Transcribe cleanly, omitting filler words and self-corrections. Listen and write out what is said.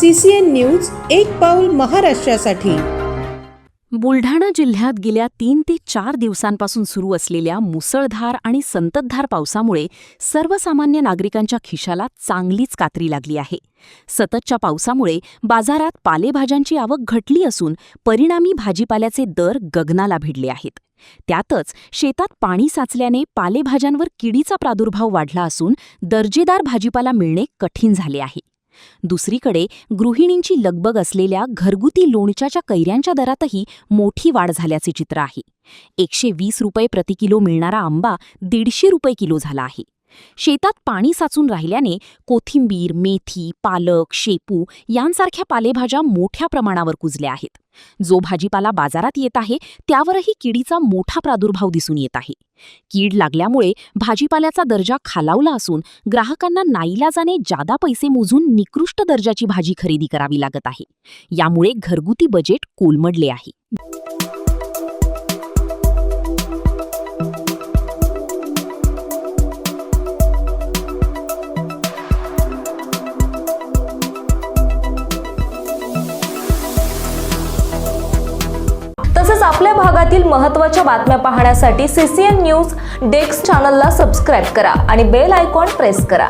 CCN news एक पाऊल महाराष्ट्रासाठी। बुलढाणा जिल्ह्यात गेल्या 3 ते 4 दिवसांपासून सुरू असलेल्या मुसळधार आणि संततधार पावसामुळे सर्वसामान्य नागरिकांच्या खिशाला चांगलीच कात्री लागली आहे। सततच्या पावसामुळे बाजारात पालेभाज्यांची आवक घटली असून परिणामी भाजीपाल्याचे दर गगनाला भिडले आहेत। त्यातच शेतात पाणी साचल्याने पालेभाज्यांवर किडीचा प्रादुर्भाव वाढला असून दर्जेदार भाजीपाला मिळणे कठीण झाले आहे। दुसरीकडे गृहिणींची लगबग असलेल्या घरगुती लोणच्याच्या कैऱ्यांच्या दरातही मोठी वाढ झाल्याचे चित्र आहे। 120 रुपये प्रति किलो मिळणारा आंबा 150 रुपये किलो झाला आहे। शेतात पाणी साचून राहिल्याने कोथिंबीर, मेथी, पालक, शेपू यांसारख्या पालेभाज्या मोठ्या प्रमाणावर कुजल्या आहेत। जो भाजीपाला बाजारात येत आहे त्यावरही किडीचा मोठा प्रादुर्भाव दिसून येत आहे। कीड लागल्यामुळे भाजीपाल्याचा दर्जा खालावला असून ग्राहकांना नाईलाजाने जादा पैसे मोजून निकृष्ट दर्जाची भाजी खरेदी करावी लागत आहे। यामुळे घरगुती बजेट कोलमडले आहे। तसेच आपल्या भागातील महत्त्वाच्या बातम्या पाहण्यासाठी CCN न्यूज डेस्क चॅनलला सबस्क्राइब करा आणि बेल आयकॉन प्रेस करा।